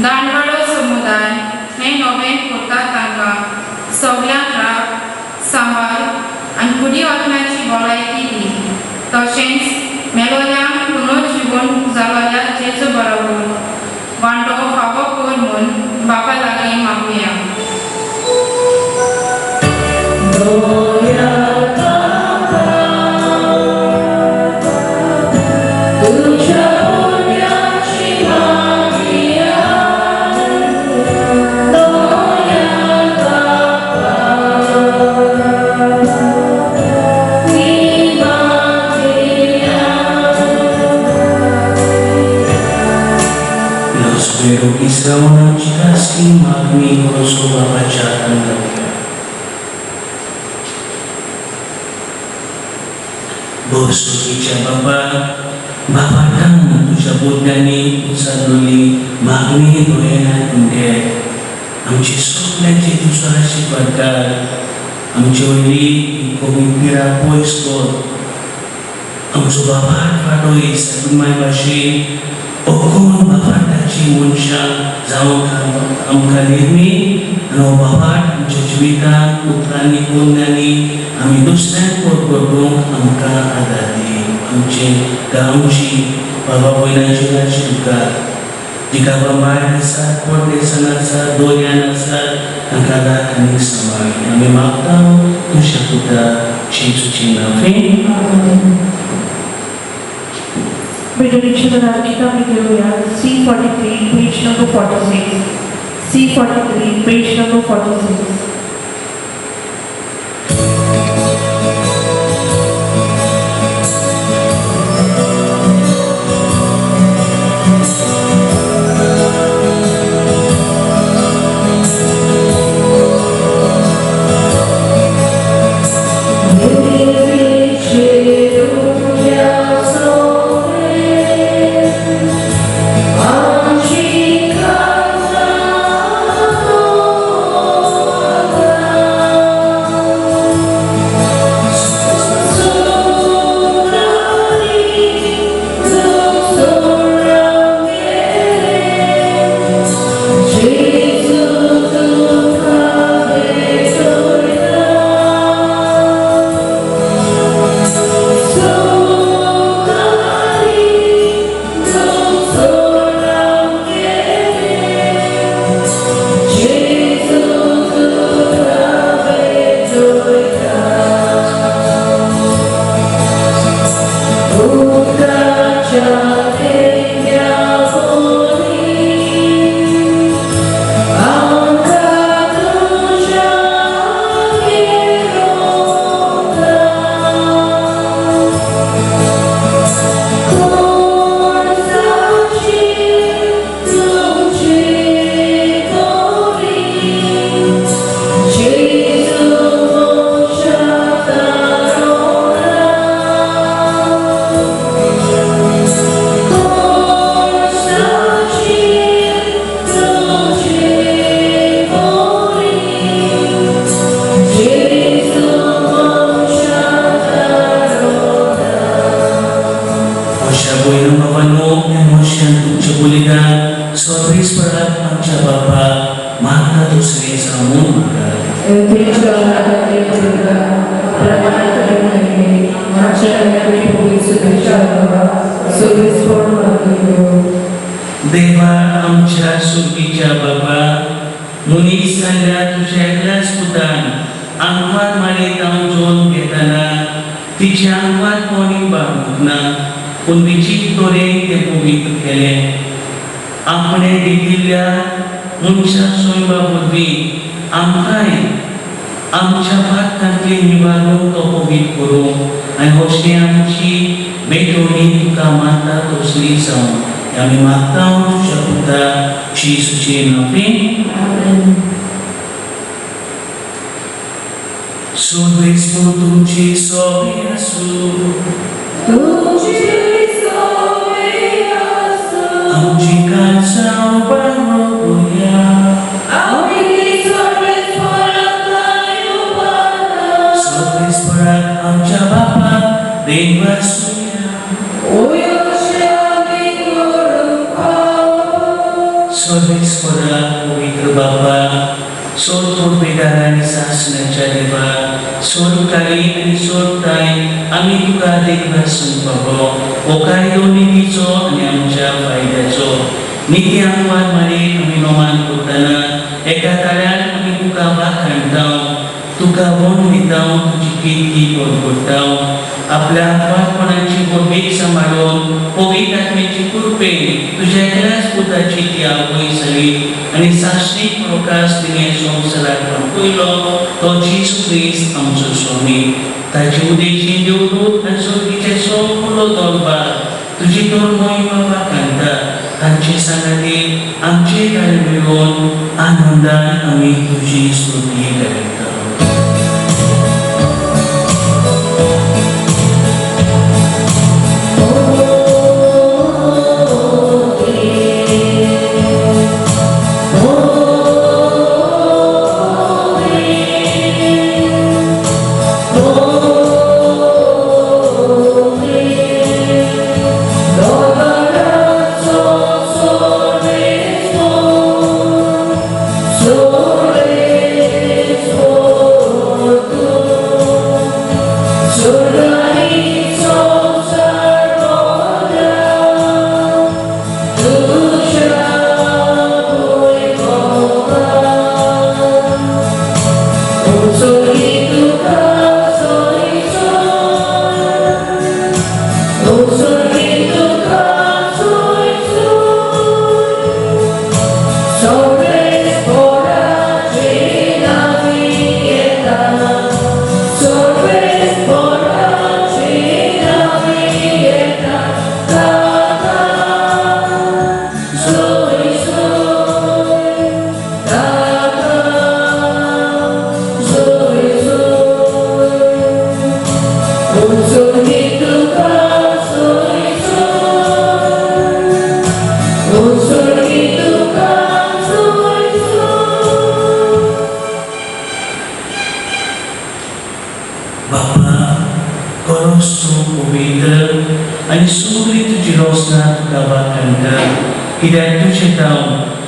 [SPEAKER 2] दांडवाडो समुदाय हे नोवेन करतात तांकां सगळ्यांक राख सांबाळ आनी कुडी आत्म्याची भलायकी दी. तशेंच मेलोल्यांक पुनर्जीवन जालोल्या जेजू बरोबर वांटो फावो कर म्हूण बापा लागीं मागुया.
[SPEAKER 3] Israunaci kasih magni Rasulullah bacakan kami. Bosukicha Bapa, Bapa dan tuja budani usaduli magni doena unde. Amci soknaci tusahasi bakal, amci wili komipira poiskor. Amcu Bapa padoi sadumai bashi. Okon bapak daci muncang zaman amkalimi no bapak mencucukkan putrani pundani ami dosen korkodong amka adadi amce gamci bapak boyna juga jika bapak nasa kode sanasa doya nasa angkada kami samai ami maktau musyakuta cicu nafi.
[SPEAKER 1] Benediction and Kita Hallelujah, C43, page number 46. C43, page number 46.
[SPEAKER 3] देवा आमच्या सुखीच्या बाबा मुनीस जाल्ल्या तुझ्या एकल्याच पुतान आंगवात माळेत हांव जेवन घेताना तिच्या आंगवात कोणी बागूंक ना पूण विचित्र तरेन तें पवित्र केलें. आपणे दिल्ल्या मनशा सोयबा वरवीं आमकांय आमच्या पातकांतली निवारून तो पवित्र करूं आनी अशें आमची बेटोणी तुका माता तसली जावं आमी मागता तुझ्या पुता जेजूचे नांवान. सोबेस्पो तुमची सोबे आसूं आमची काळजां बाळगुया सोबेस्पराक आमच्या बापाक देव आसूया सोबेस्पराक पवित्र बापा सोड तोडपेदारांनी सासणाच्या देवा सोडकाळी आणि सोडताय आम्ही तुका देखभासून बाबो ओकाय दोन्हीचो आणि आमच्या फायद्याचो नित्य आंगवाद मारी आम्ही नोमान करताना एका ताळ्यान आम्ही तुका वाखाणताव तुका वन दिताव तुजी कीर्ती करताव आपल्या आत्मापणाची बोबीक सांबाळून पवित्र आत्म्याची कृपेन तुझ्या एकल्याच पुताची ती आवय जाली आणि साक्षी प्रकाश तिने संवसाराक पयलो तो जेजू ख्रिस्त आमचो स्वामी ताची उदेशी देवदूत आनी सर्गीचे सगळो दरबार तुजी तोर महिमा वाखाणटा तांचे सांगाती आमचे गाळे मेळोवन आनंदान आमी तुजी स्तुती करता.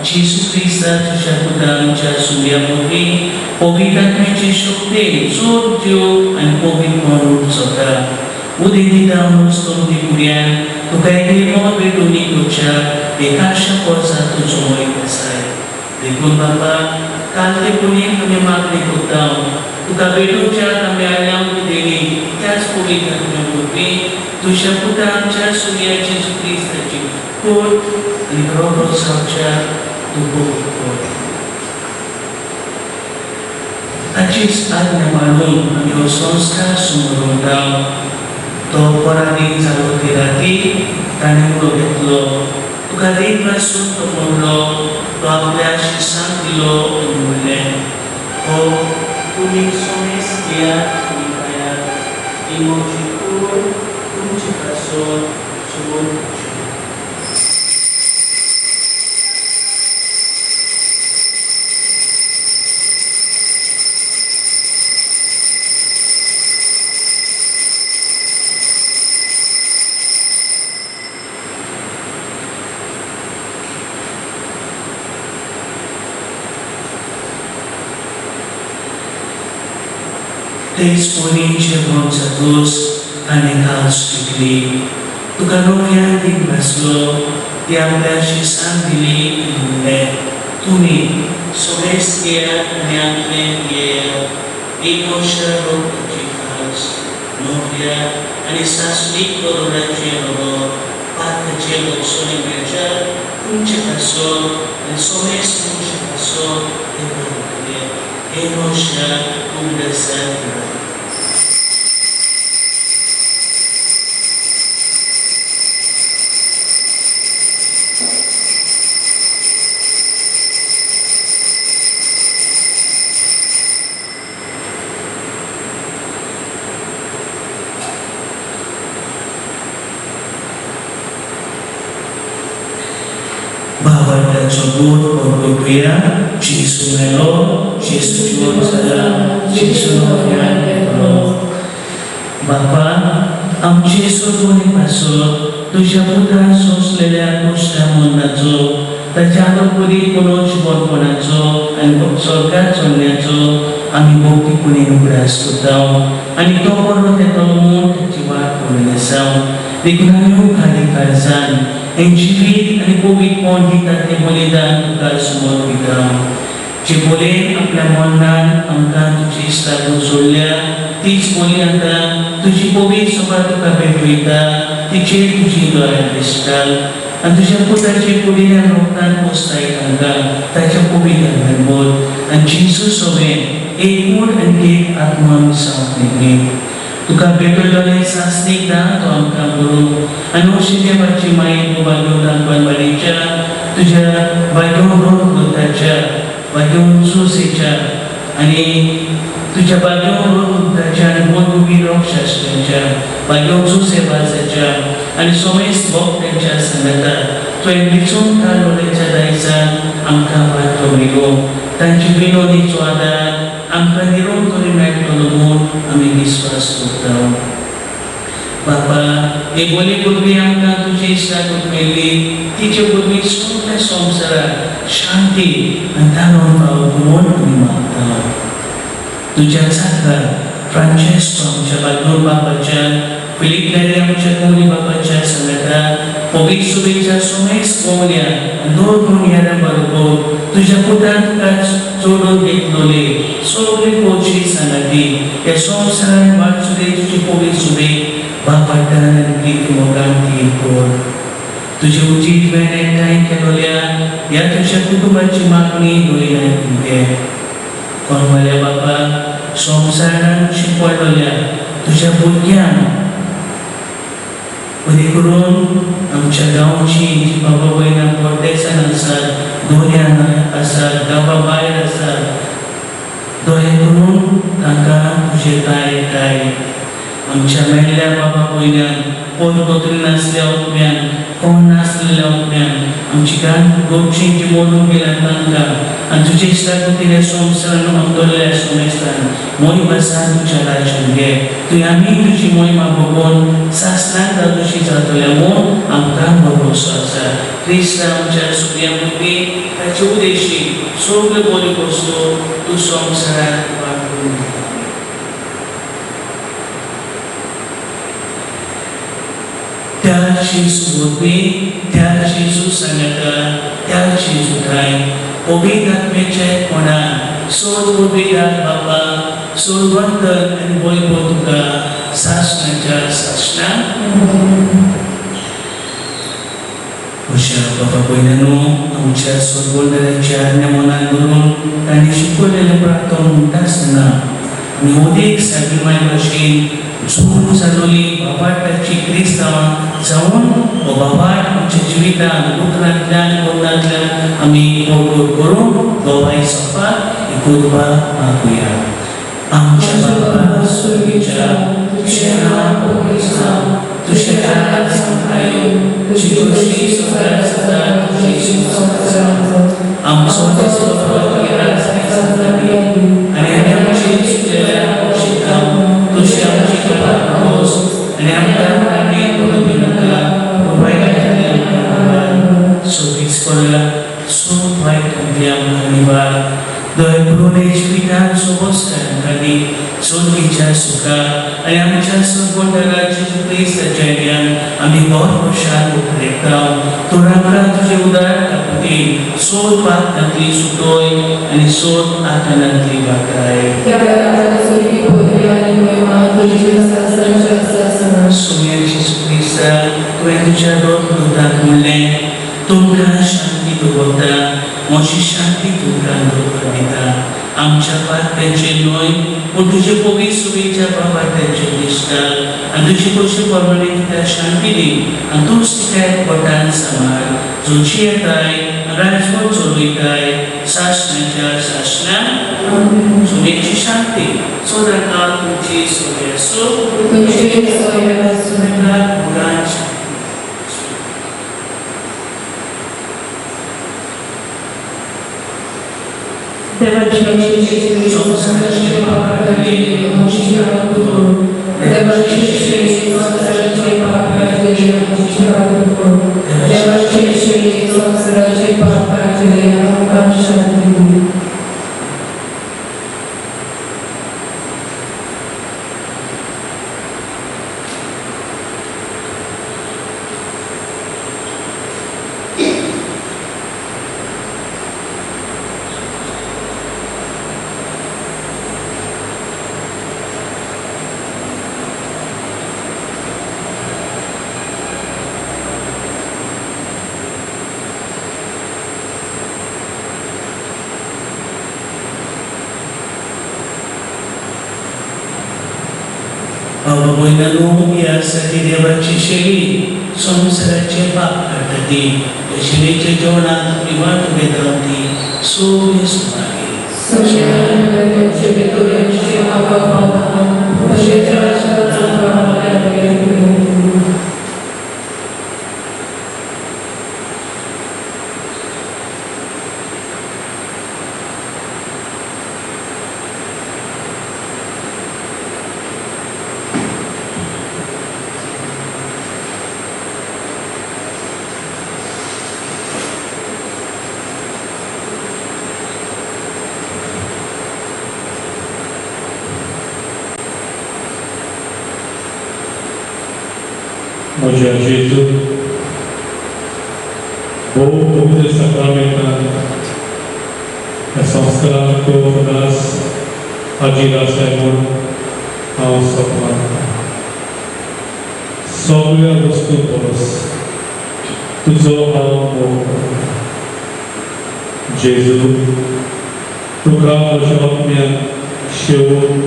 [SPEAKER 3] जेजू ख्रिस्ता तुझ्या पुतांच्या सुर्यामुखी पवित्र आत्म्याची शक्ती चोर जीव आणि पवित्र म्हणून स्वता उदय दिता स्तुती कुर्यान तुका एक बेटोनी तुझ्या एकाशा वर्सां तुजो मोहीत आसाय देखून बापा काल ते पुण्य तुमी मागणी करता तुका बेटोच्या आमी आयल्या देणी त्या त्याच पवित्र आत्म्यावरवी तुझ्या पुत्र आमच्या सूर्याची जेजू ख्रिस्ताची पोट आणि रोज आमच्या तुकोट ताचीच आज्ञा मानून आमी हो संस्कार समोरून राव तो पराधीन जालो ती राती ताणें उडो घेतलो तुका देव पासून तो म्हणलो तो आपल्या शिष्यांक दिलो आनी म्हणलें हो तुमी सोमेस घेयात आनी खायात ही म्हजी कूड तुमचे पासून सोडून तेच पोरींचे जातूस ताणें कास विकली तुका नोव्यान दीक भासलो ती आपल्या शिसांक दिली आनी म्हणलें तुमी सोमेस घेयात आनी आपलें घेयात एक वर्षा रोगाची खास नोव्या आनी सासवीक करोडाचे रगो पाताचे लोकसोनी मेळच्या तुमचे पासून आनी सोमेस तुमचे पासून हे करूं हे वर्षा उगडसाक Bawalah jubur berkuya, Yesus melo, Yesus jubur salam, Yesus novian melo. Bapa, आमची सोडून पासून तुझ्या पुत्राचो असलेल्या गोष्टांचो ताच्या अनुकूली कोणोच बरपणाचो आनी स्वर्गात चलण्याचो आमी भोवतीपणी उगडास करता आनी तो बरो तेका म्हूण ताची वाट पळोवन आसा देखून आमी खाली काळजान हें जिवीत आनी पवित्रपण दिता तें बलिदान तुका समर्पिता जे बोलेन आपल्या मनान आमकां तुजी इश्टागत जोडल्या तीच बोली आतां तुजी पवित्र सभा तुका भेटयता तिचेर तुजी दया दिसता आनी तुज्या पुताचे कुडीन रोगतान पोसताय तांकां ताच्या पवित्र आत्म्यान बोल आनी जेजू सभेन एकूण आनी एक आत्मा मिसावंक निगडी तुका भेटयलोले सासणीक दान तो आमकां करूं आनी अशी देवाची माये बागेवन रांदपान बारीच्या तुज्या बागेवन रोग करताच्या बागेवन चुसेच्या आनी तुझ्या बागेवन रोग करताच्या आनी मोदुबी रोगशास्त्राच्या बागेवन चुसेबाजाच्या आनी सोमेस भोगत्यांच्या सांगाता तुवें विचून काडलोलेच्या दायजान आमकां वाटो मेळो तांची विनोदीचो आदार आमकां निरोग करी मेळटलो म्हूण आमी विस्वास करता बापा हे बोली पुरवी आमकां तुजी इश्टागत मेळ्ळी तिचे पुरवी सगळ्या संवसाराक शांती आनी धाडोवन पावोवंक म्हूण आमी मागता तुज्या जाका फ्रांचेस्को आमच्या बागोर बापाच्यान फिलीप नेरी आमच्या कोवली बापाच्या सांगाता पवित्र सुबेच्या सोमेस कोवल्या दोन यारा बरोबर तुझ्या पुतान तुका जोडून घेतलोले सगळी पोची सांगाती हे संवसारान वाचुले तुजी पवित्र सुबे बापाटान आनी प्रीती मोगान ती कोर तुजे उजीत वेळ एकठांय केलोल्या ह्या तुज्या कुटुंबाची मागणी दोळी आयकून घे कोणवाल्या बापा संवसारान शिकवलोल्या तुज्या भुरग्यांक बरी करून आमच्या गांवची जी बाबा भयणां परदेसान आसात दोऱ्यान आसात गांवा भायर आसात दया करून तांकां तुजे काय आमच्या मेल्ल्या बाबा भयण्यान पोट कोतरी नासल्या ओतम्यान कोण नासलेल्या ओतम्यान आमची गोंयची जी मोडून गेल्यात तांकां आनी तुजे इश्टागतील्या संवसारान अंतरल्या सोमेस्तान मोहिमा सान तुज्या राज्यान घे तुवें आमी तुजी मोहिमा भोगोवन सासणाक जातशी जातल्या म्हूण आमकां भरोसो आसा क्रिस्ता आमच्या सगळ्या मदीं ताचे उद्देशी सगल्यो बऱ्यो वस्तू तूं संवसाराक वापरून त्याची सुबोधी त्याची सुसंगता त्याची जुठाई पवित्र आत्म्याचे कोणान सोड पवित्र बाबा सोडवंत आनी वैभव तुका शासनाच्या शासना अशा बाबा पहिल्यानो आमच्या स्वर्गोंडराची आज्ञा मनात धरून तांणी शिकवलेले प्रार्थना म्हणटा आसतना आमी ओदेक साबिमाय भाशेन झूम चालोली बाबाटाची क्रिस्तांवां जावन हो बाबाट आमच्या जिवितांत दुखरांतल्यान गोंदांतल्यान आमी पोटोर करून गोवाई सोपाक ही कुर्बा मागुया. आमच्या बाबा स्वर्गीच्या तुझें नांव पवित्र जावं, तुझें राज्य संभाळूं, तुझी कृशी स्वर्गांत जाता तशी सुसंसारांत. आमचो दिसलो प्रभाव आज आनी आमी आमची चुकलेल्या शिकावं तुझी आमची कृपा नकोस आनी आमकां आनी करूं नाका सोबीस पडला सो वायट आमची आमकां निवार दय करून जिवितांत सोबोस कांदी सोडगीच्या सुखा आनी आमच्या सद्गोंडराची क्रिस्ताच्या ज्ञान आमी बरोशान उखलेता तोरांकरा तुजे उदार खातीर सोद पातनांतली सुटोय आनी सोद आत्मनांतली वाटाय सुम्याची सुक्रिस्ता तुवें तुज्या दोताक म्हणलें तुमकां शांती दवरता म्हजी शांती तुमकां दिता. आमच्या पात्यांचे न्हय पूण तुजे पवित्र सुवेच्या बाबात्यांचे दिसता आनी तुजी कशी परमणी त्या शांती दी आनी तूंच त्या पोटान सांबाळ जोची येताय राजवट चलयताय शासनाच्या शासनान सुवेची शांती सोदांकाळ तुमची सोय आसूं Abominano यासाठी देवाची शेळी संसाराचे पाप काढती शेळीच्या जेवणात निवांत बेदरती सोय सुमारी
[SPEAKER 5] Moja Jesu, Bóg pokryje sakramental, संस्कारान कोवनास आजीला सायमोन हांव सोपमान सगळ्या वस्तू परस तुजो हांव मोग जेजू तुका म्हज्या आत्म्यान शेवून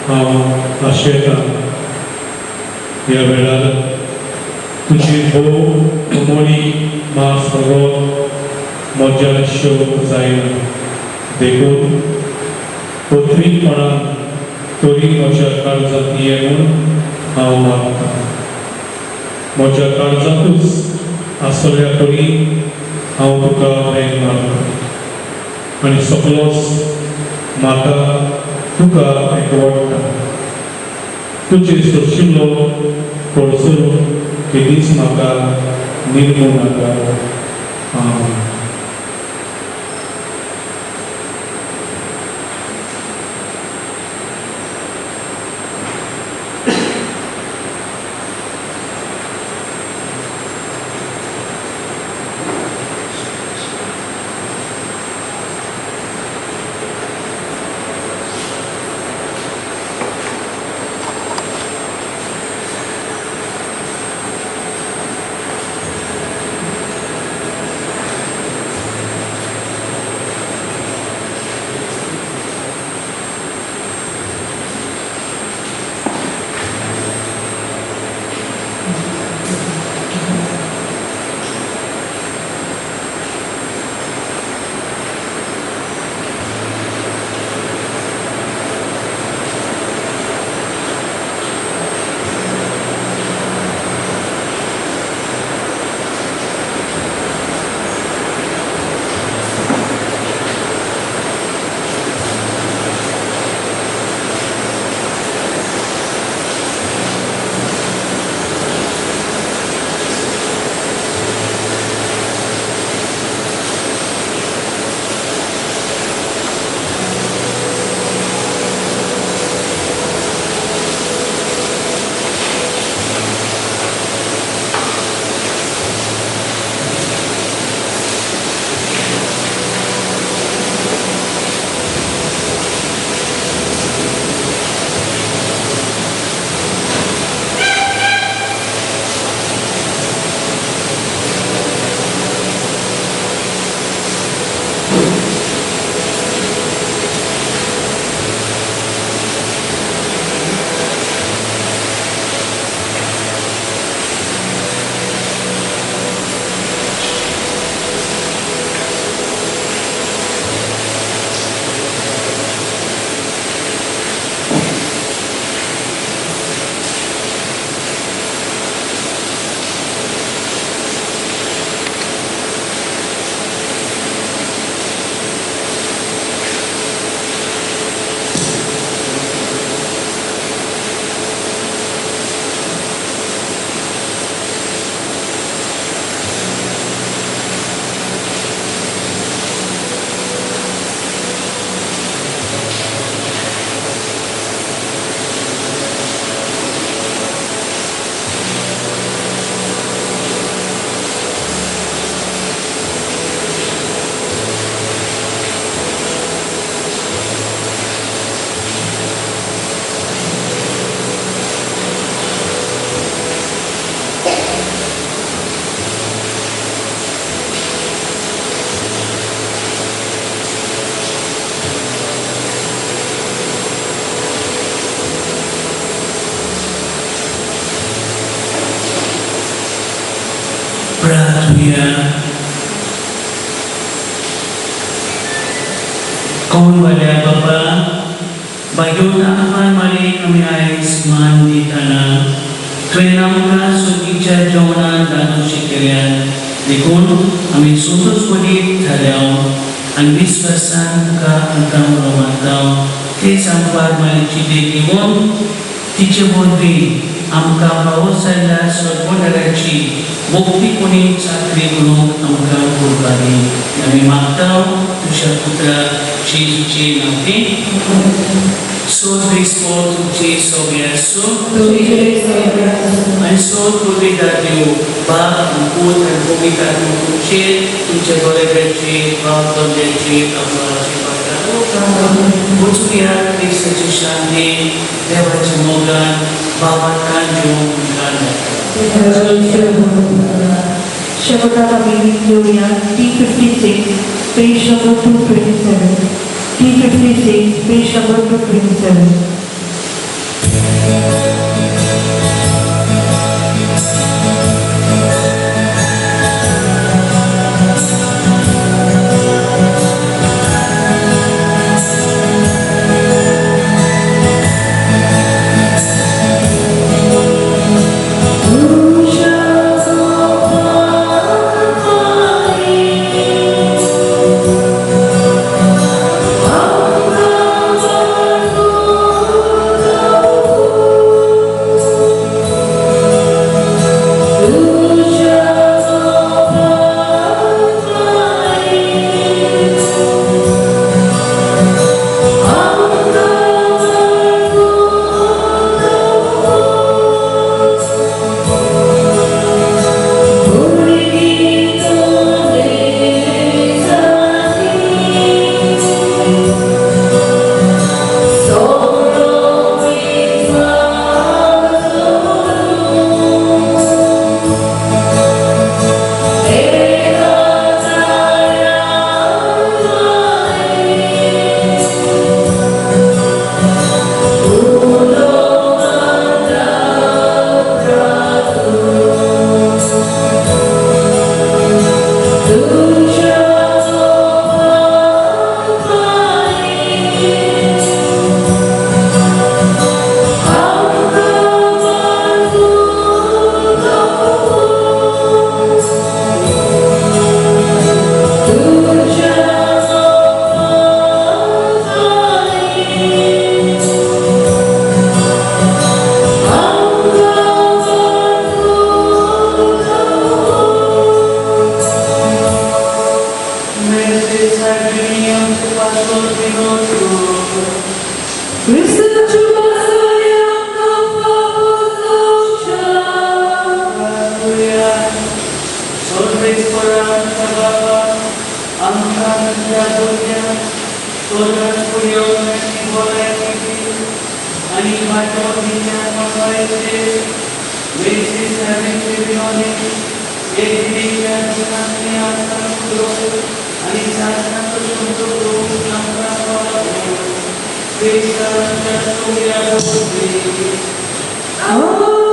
[SPEAKER 5] हांव आशेता ह्या वेळार तुजी भोव उमळी मास भगवत म्हज्या शेवक जायना देखून पृथ्वीपणान तरी म्हज्या काळजांत ये म्हूण हांव मागतां म्हज्या काळजांतूच आसल्या तरी हांव तुका भेट मागतां आनी सकलोच म्हाका तुका एकवटता तुजेर सोशिल्लो पडसर केदीच म्हाका निर्मूळ नाका आमीन.
[SPEAKER 3] प्रार्थना कौन वाला बाबा बायोना aman mali kami ay siman di tanah tuenam ka sukicha jonan danu sikirian dikun kami susus kudit thadaw ang biswasan ka angkang romantau te sampar mali chidekimon tichebonri amka pausala sodmonarachi bukti kuning sakri gunung amka kurbani kami maktau tusya putra Cici nanti so respond to Jesus Yesu and so to be that you ba put and kumi ka tuche tuche bole bechi ba to bechi amra chi pata butuya Krishna Shanti Deva Chamogan Baba Tanjung Ganda
[SPEAKER 1] Shabbatala meeting Julia, T56, page number 227. T56, page number 227. Oh